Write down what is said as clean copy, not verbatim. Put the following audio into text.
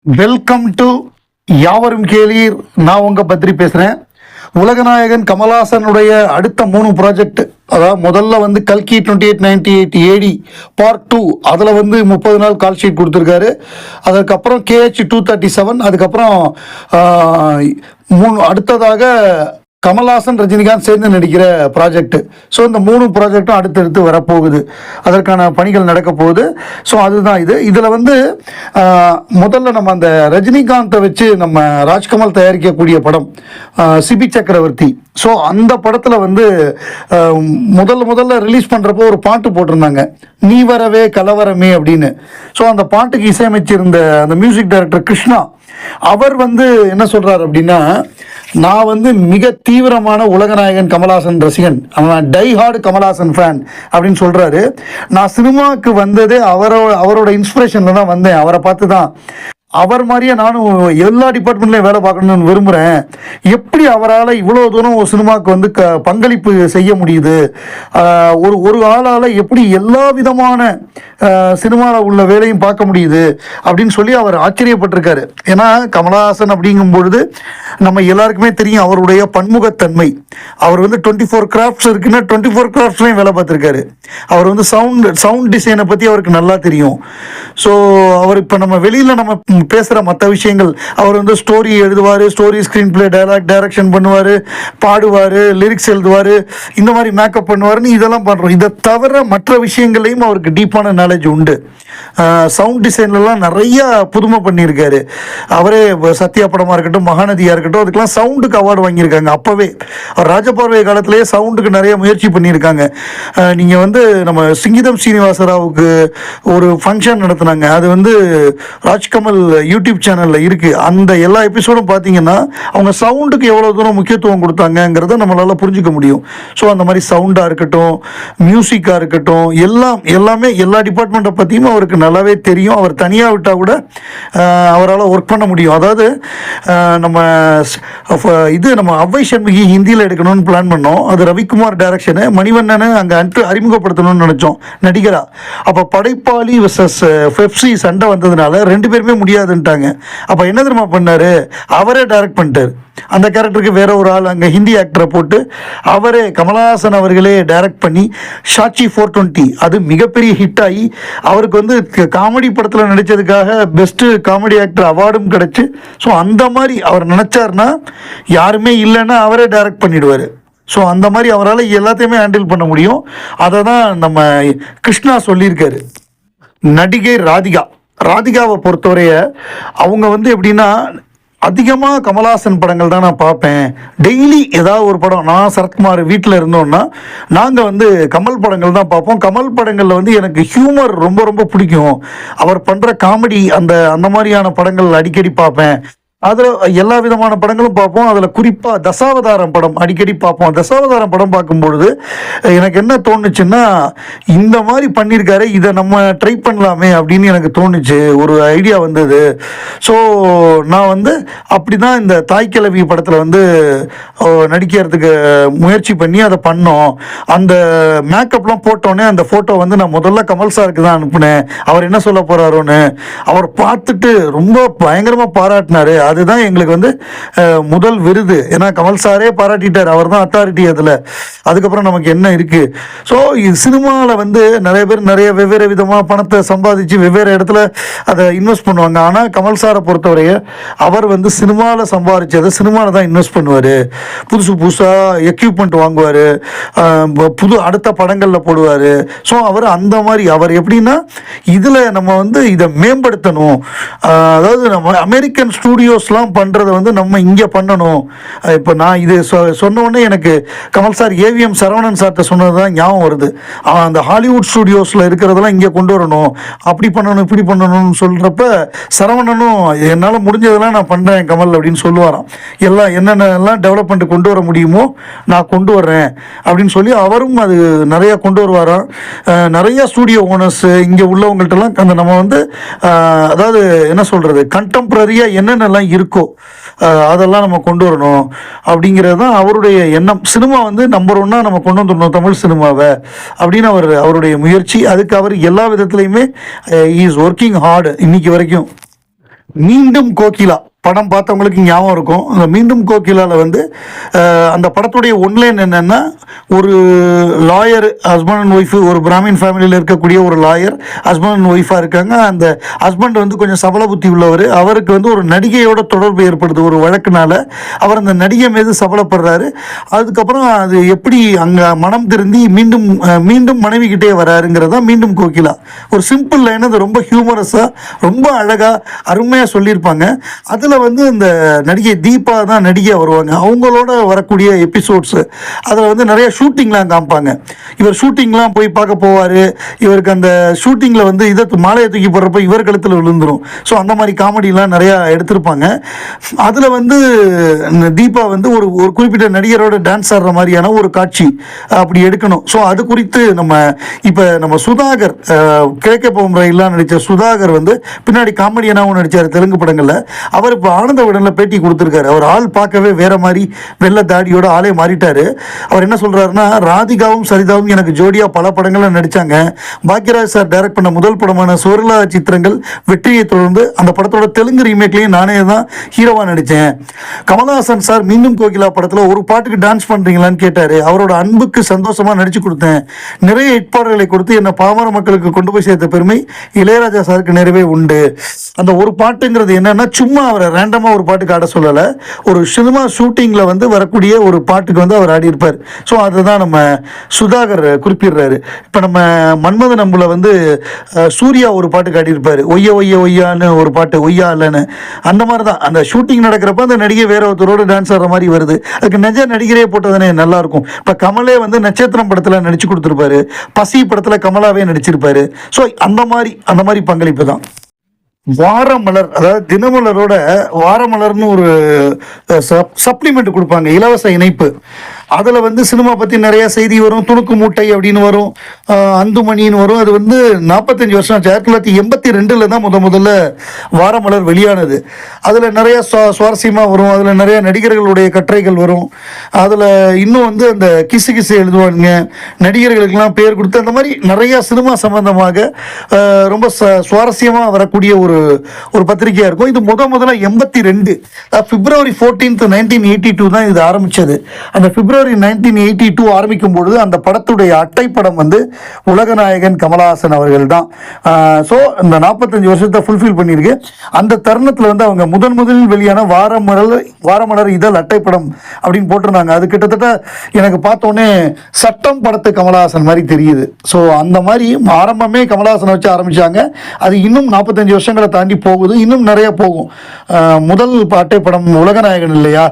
Welcome to யாவரும் கேளீர். நான் உங்கள் பத்ரி பேசுகிறேன். உலகநாயகன் கமல்ஹாசனுடைய அடுத்த 3 ப்ராஜெக்ட், அதாவது முதல்ல வந்து கல்கி 2898 ஏடி பார்ட் 2, அதில் வந்து 30 நாள் கால் ஷீட் கொடுத்துருக்காரு. அதுக்கப்புறம் KH 237, அதுக்கப்புறம் அடுத்ததாக கமல்ஹாசன் ரஜினிகாந்த் சேர்ந்து நடிக்கிற ப்ராஜெக்ட். ஸோ இந்த 3 ப்ராஜெக்டும் அடுத்தடுத்து வரப்போகுது, அதற்கான பணிகள் நடக்க போகுது. ஸோ அதுதான் இதில் வந்து முதல்ல நம்ம அந்த ரஜினிகாந்தை வச்சு நம்ம ராஜ்கமல் தயாரிக்கக்கூடிய படம் சிபி சக்கரவர்த்தி. ஸோ அந்த படத்தில் வந்து முதல்ல ரிலீஸ் பண்ணுறப்போ ஒரு பாட்டு போட்டிருந்தாங்க, நீ வரவே கலவரமே அப்படின்னு. ஸோ அந்த பாட்டுக்கு இசையமைச்சிருந்த அந்த மியூசிக் டைரக்டர் கிருஷ்ணா, அவர் வந்து என்ன சொல்கிறார் அப்படின்னா, நான் வந்து மிக தீவிரமான உலகநாயகன் கமல்ஹாசன் ரசிகன், அவன் டை ஹார்டு கமல்ஹாசன் ஃபேன் அப்படின்னு சொல்கிறாரு. நான் சினிமாவுக்கு வந்ததே அவரோட இன்ஸ்பிரேஷனில் தான் வந்தேன், அவரை பார்த்து தான். அவர் மாதிரியே நானும் எல்லா டிபார்ட்மெண்ட்லையும் வேலை பார்க்கணும்னு விரும்புகிறேன். எப்படி அவரால் இவ்வளோ தூரம் ஒரு சினிமாவுக்கு வந்து பங்களிப்பு செய்ய முடியுது, ஒரு ஆளால் எப்படி எல்லா விதமான சினிமாவில் உள்ள வேலையும் பார்க்க முடியுது அப்படின்னு சொல்லி அவர் ஆச்சரியப்பட்டிருக்காரு. ஏன்னா கமல்ஹாசன் அப்படிங்கும் பொழுது நம்ம எல்லாருக்குமே தெரியும் அவருடைய பன்முகத்தன்மை. அவர் வந்து 24 கிராஃப்ட்ஸ் இருக்குன்னா 24 கிராஃப்ட்ஸ்லையும் வேலை பார்த்துருக்காரு. அவர் வந்து சவுண்ட் டிசைனை பற்றி அவருக்கு நல்லா தெரியும். ஸோ அவர் இப்போ நம்ம வெளியில் நம்ம பேசுகிற மற்ற விஷயங்கள், அவர் வந்து ஸ்டோரி எழுதுவார், ஸ்டோரி ஸ்க்ரீன் பிளே டைரக்ஷன் பண்ணுவார், பாடுவார், லிரிக்ஸ் எழுதுவார், இந்த மாதிரி மேக்கப் பண்ணுவார்னு இதெல்லாம் பண்ணுறோம். இதை தவிர மற்ற விஷயங்கள்லையும் அவருக்கு டீப்பான நாலேஜ் உண்டு. சவுண்ட் டிசைன்லாம் நிறைய புதுமை பண்ணியிருக்காரு. அவரே சத்யா படமாக இருக்கட்டும், மகாநதியாக இருக்கட்டும், அதுக்கெல்லாம் சவுண்டுக்கு அவார்டு வாங்கியிருக்காங்க. அப்போவே அவர் ராஜபார்வை காலத்திலேயே சவுண்டுக்கு நிறைய முயற்சி பண்ணியிருக்காங்க. நீங்கள் வந்து நம்ம சிங்கிதம் சீனிவாசராவுக்கு ஒரு ஃபங்க்ஷன் நடத்துனாங்க, அது வந்து ராஜ்கமல் யூடியூப் சேனலில் இருக்குது. அந்த எல்லா எபிசோடும் பார்த்தீங்கன்னா அவங்க சவுண்டுக்கு எவ்வளோ தூரம் முக்கியத்துவம் கொடுத்தாங்கங்கிறத நம்மளால் புரிஞ்சிக்க முடியும். ஸோ அந்த மாதிரி சவுண்டாக இருக்கட்டும், மியூசிக்காக இருக்கட்டும், எல்லாமே எல்லா டிபார்ட்மெண்ட்டை பற்றியும் அவருக்கு நல்லாவே தெரியும். அவர் தனியாக விட்டால் கூட அவரால் ஒர்க் பண்ண முடியும். அதாவது நம்ம அவ்வை சண்முகி ஹிந்தியில் எடுக்கணும்னு பிளான் பண்ணோம். அது ரவிக்குமார் டைரக்ஷனு, மணிவண்ணனை அங்கே அறிமுகப்படுத்தணும்னு நினச்சோம் நடிகரா. அப்போ படைப்பாளி வெர்சஸ் பெப்சி சண்டை வந்ததுனால 2 பேருமே முடியாதுன்ட்டாங்க. அப்போ என்ன தெரியுமா பண்ணார், அவரே டைரக்ட் பண்ணிட்டார். அந்த கேரக்டருக்கு வேற ஒரு ஆள் அங்கே ஹிந்தி ஆக்டரை போட்டு அவரே கமல்ஹாசன் அவர்களே டைரக்ட் பண்ணி ஷாச்சி 420 அது மிகப்பெரிய ஹிட் ஆகி அவருக்கு வந்து காமெடி படத்தில் நடித்ததுக்காக பெஸ்ட்டு காமெடி ஆக்டர் அவார்டும் கிடச்சி. ஸோ அந்த மாதிரி அவர் நினச்சார்னா யாருமே இல்லைன்னா அவரே டைரக்ட் பண்ணிடுவார். ஸோ அந்த மாதிரி அவரால் எல்லாத்தையுமே ஹேண்டில் பண்ண முடியும். அதை தான் நம்ம கிருஷ்ணா சொல்லியிருக்காரு. நடிகை ராதிகாவை பொறுத்தவரைய அவங்க வந்து எப்படின்னா, அதிகமாக கமல்ஹாசன் படங்கள் தான் நான் பார்ப்பேன். டெய்லி ஏதாவது ஒரு படம், நான் சரத்குமார் வீட்டில் இருந்தோன்னா நாங்கள் வந்து கமல் படங்கள் தான் பார்ப்போம். கமல் படங்களில் வந்து எனக்கு ஹியூமர் ரொம்ப ரொம்ப பிடிக்கும். அவர் பண்ணுற காமெடி அந்த மாதிரியான படங்கள் அடிக்கடி பார்ப்பேன். அதில் எல்லா விதமான படங்களும் பார்ப்போம். அதில் குறிப்பாக தசாவதாரம் படம் அடிக்கடி பார்ப்போம். தசாவதாரம் படம் பார்க்கும்பொழுது எனக்கு என்ன தோணுச்சுன்னா, இந்த மாதிரி பண்ணியிருக்காரு, இதை நம்ம ட்ரை பண்ணலாமே அப்படின்னு எனக்கு தோணுச்சு, ஒரு ஐடியா வந்தது. ஸோ நான் வந்து அப்படி தான் இந்த தாய்க்கிழவி படத்தில் வந்து நடிக்கிறதுக்கு முயற்சி பண்ணி அதை பண்ணோம். அந்த மேக்கப்லாம் போட்டோன்னே அந்த ஃபோட்டோ வந்து நான் முதல்ல கமல் சாருக்கு தான் அனுப்புனேன். அவர் என்ன சொல்ல போகிறாரோன்னு அவர் பார்த்துட்டு ரொம்ப பயங்கரமாக பாராட்டினார். அதுதான் எங்களுக்கு வந்து முதல் விருது. ஏன்னா கமல் சாரே பாராட்டிட்டார், அவர் தான் அத்தாரிட்டி அதில். அதுக்கப்புறம் நமக்கு என்ன இருக்குது? ஸோ சினிமாவில் வந்து நிறைய பேர் நிறைய வெவ்வேறு விதமாக பணத்தை சம்பாதிச்சு வெவ்வேறு இடத்துல அதை இன்வெஸ்ட் பண்ணுவாங்க. ஆனால் கமல் சாரை பொறுத்தவரைய அவர் வந்து சினிமாவில் சம்பாதிச்சதை சினிமாவில் தான் இன்வெஸ்ட் பண்ணுவார். புதுசாக எக்யூப்மெண்ட் வாங்குவார், அடுத்த படங்களில் போடுவார். ஸோ அவர் அந்த மாதிரி அவர் எப்படின்னா, இதில் நம்ம வந்து இதை மேம்படுத்தணும். அதாவது நம்ம அமெரிக்கன் ஸ்டூடியோஸ்லாம் பண்ணுறதை வந்து நம்ம இங்கே பண்ணணும். இப்போ நான் இது சொன்ன உடனே எனக்கு கமல் சார் ஏவிஎம் சரவணன் சார்கிட்ட சொன்னது தான் ஞாபகம் வருது. அந்த ஹாலிவுட் ஸ்டூடியோஸில் இருக்கிறதெல்லாம் இங்கே கொண்டு வரணும், அப்படி பண்ணணும் இப்படி பண்ணணும்னு சொல்கிறப்ப சரவணனும் என்னால் முடிஞ்சதெல்லாம் நான் பண்ணுறேன் கமல் அப்படின்னு சொல்லுவாராம். என்னென்னலாம் டெவலப்மெண்ட் கொண்டு வர முடியுமோ நான் கொண்டு வர்றேன் அப்படின்னு சொல்லி அவரும் அது நிறையா கொண்டு வருவாராம். நிறைய ஸ்டூடியோ ஓனர்ஸ் இங்கே உள்ளவங்கள்ட்டலாம் அந்த நம்ம வந்து அதாவது என்ன சொல்கிறது, கண்டெம்பரரியாக என்னென்னலாம் இருக்கோ அதெல்லாம் நம்ம கொண்டு வரணும் அப்படிங்கிறது தான் அவருடைய எண்ணம். சினிமா வந்து நம்பர் 1 நம்ம கொண்டு வந்துடணும் தமிழ் சினிமாவை அப்படின்னு அவருடைய முயற்சி. அதுக்கு அவர் எல்லா விதத்துலையுமே இஸ் ஒர்க்கிங் ஹார்டு இன்னைக்கு வரைக்கும். மீண்டும் கோகிலா படம் பார்த்தவங்களுக்கு ஞாபகம் இருக்கும். அந்த மீண்டும் கோகிலாவில் வந்து அந்த படத்துடைய ஒன்லைன் என்னென்னா, ஒரு லாயர் ஹஸ்பண்ட் அண்ட் ஒய்ஃபு, ஒரு பிராமின் ஃபேமிலியில் இருக்கக்கூடிய ஒரு லாயர் ஹஸ்பண்ட் அண்ட் ஒய்ஃபாக இருக்காங்க. அந்த ஹஸ்பண்ட் வந்து கொஞ்சம் சபல புத்தி உள்ளவர். அவருக்கு வந்து ஒரு நடிகையோட தொடர்பு ஏற்படுது ஒரு வழக்குனால. அவர் அந்த நடிகை மீது சபலப்படுறாரு. அதுக்கப்புறம் அது எப்படி அங்கே மனம் திருந்தி மீண்டும் மீண்டும் மனைவி கிட்டே வராருங்கிறதா மீண்டும் கோகிலா. ஒரு சிம்பிள் லைன், அது ரொம்ப ஹியூமரஸாக ரொம்ப அழகாக அருமையாக சொல்லியிருப்பாங்க. அதில் வந்து இந்த நடிகை தீபா தான் நடிகையாக வருவாங்க. அவங்களோட வரக்கூடிய எபிசோட்ஸு அதில் வந்து நிறைய ஷூட்டிங்லாம் காமிப்பாங்க. இவர் ஷூட்டிங்லாம் போய் பார்க்க போவார். இவருக்கு அந்த ஷூட்டிங்கில் வந்து இதை மாலையை தூக்கி போடுறப்ப இவர் கழுத்தில் விழுந்துடும். ஸோ அந்த மாதிரி காமெடிலாம் நிறையா எடுத்திருப்பாங்க. அதில் வந்து தீபா வந்து ஒரு ஒரு குறிப்பிட்ட நடிகரோட டான்ஸ் ஆடுற மாதிரியான ஒரு காட்சி அப்படி எடுக்கணும். ஸோ அது குறித்து நம்ம சுதாகர் கிழக்கே போகும் ரயிலாம் நடித்த சுதாகர் வந்து பின்னாடி காமெடியனாகவும் நடித்தார் தெலுங்கு படங்களில். அவர் இப்போ ஆனந்த விடனில் பேட்டி கொடுத்துருக்காரு. அவர் ஆள் பார்க்கவே வேற மாதிரி வெள்ளை தாடியோட ஆளே மாறிட்டாரு. அவர் என்ன சொல்றாருன்னா, ராதிகாவும் சரிதாவும் எனக்கு ஜோடியா பல படங்கள்ல நடிச்சாங்க. பாக்யராஜ் சார் டைரக்ட் பண்ண முதல் படமான சுவர்லா சித்திரங்கள் வெற்றியை தொடர்ந்து அந்த படத்தோட தெலுங்கு ரீமேக்லையும் நானே தான் ஹீரோவா நடித்தேன். கமலஹாசன் சார் மீண்டும் கோகிலா படத்தில் ஒரு பாட்டுக்கு டான்ஸ் பண்றீங்களான்னு கேட்டாரு. அவரோட அன்புக்கு சந்தோஷமா நடிச்சு கொடுத்தேன். நிறைய ஹிட்பாடல்களை கொடுத்து என்னை பாமர மக்களுக்கு கொண்டு போய் சேர்த்த பெருமை இளையராஜா சாருக்கு நிறையவே உண்டு. அந்த ஒரு பாட்டுங்கிறது என்னன்னா, சும்மா அவரை ரேண்டமாக ஒரு பாட்டுக்கு ஆட சொல்லலை. ஒரு சினிமா ஷூட்டிங்கில் வந்து வரக்கூடிய ஒரு பாட்டுக்கு வந்து அவர் ஆடி இருப்பார். ஸோ அதுதான் நம்ம சுதாகர் குறிப்பிடுறாரு. இப்போ நம்ம மன்மத நம்புல வந்து சூர்யா ஒரு பாட்டுக்கு ஆடியிருப்பார். ஒய்ய ஒய்ய ஒய்யான்னு ஒரு பாட்டு, ஒய்யா இல்லைன்னு. அந்த மாதிரி தான் அந்த ஷூட்டிங் நடக்கிறப்ப அந்த நடிகை வேற ஒருத்தரோடு டான்ஸ் ஆடுற மாதிரி வருது. அதுக்கு நிஜ நடிகரே போட்டதானே நல்லாயிருக்கும். இப்போ கமலே வந்து நட்சத்திரம் படத்தில் நடிச்சு கொடுத்துருப்பாரு. பசி படத்தில் கமலாவே நடிச்சிருப்பாரு. ஸோ அந்த மாதிரி பங்களிப்பு தான். வாரமலர், அதாவது தினமலரோட வாரமலர்னு ஒரு சப்ளிமெண்ட் கொடுப்பாங்க, இலவச இணைப்பு. அதில் வந்து சினிமா பற்றி நிறையா செய்தி வரும். துணுக்கு மூட்டை அப்படின்னு வரும், அந்துமணின்னு வரும். அது வந்து 45 வருஷம் ஆச்சு. 1982 தான் முதல்ல வாரமலர் வெளியானது. அதில் நிறையா சுவாரஸ்யமாக வரும். அதில் நிறையா நடிகர்களுடைய கட்டுரைகள் வரும். அதில் இன்னும் வந்து அந்த கிசு எழுதுவாங்க, நடிகர்களுக்கெல்லாம் பேர் கொடுத்து, அந்த மாதிரி நிறையா சினிமா சம்பந்தமாக ரொம்ப சுவாரஸ்யமாக வரக்கூடிய ஒரு பத்திரிகையாக இருக்கும். இது முதல்ல 82 பிப்ரவரி 14, 1982 தான் இது ஆரம்பித்தது. அந்த பிப்ரவரி 1982 ஆரம்பிக்கும் பொழுது அந்த படத்துடைய அட்டைப்படம் வந்து உலகநாயகன் கமலஹாசன் அவர்கள் தான். ஸோ இந்த 45 வருஷத்தை ஃபுல்ஃபில் பண்ணியிருக்கு. அந்த தருணத்தில் வந்து அவங்க முதலில் வெளியான வாரமலர் இதழ் அட்டைப்படம் அப்படின்னு போட்டிருந்தாங்க. அது கிட்டத்தட்ட எனக்கு பார்த்தோன்னே சட்டம் படத்து கமலஹாசன் மாதிரி தெரியுது. ஸோ அந்த மாதிரி ஆரம்பமே கமலஹாசனை வச்சு ஆரம்பித்தாங்க. அது இன்னும் 45 வருஷங்களை தாண்டி போகுது, இன்னும் நிறைய போகும். முதல் அட்டைப்படம் உலகநாயகன் இல்லையா,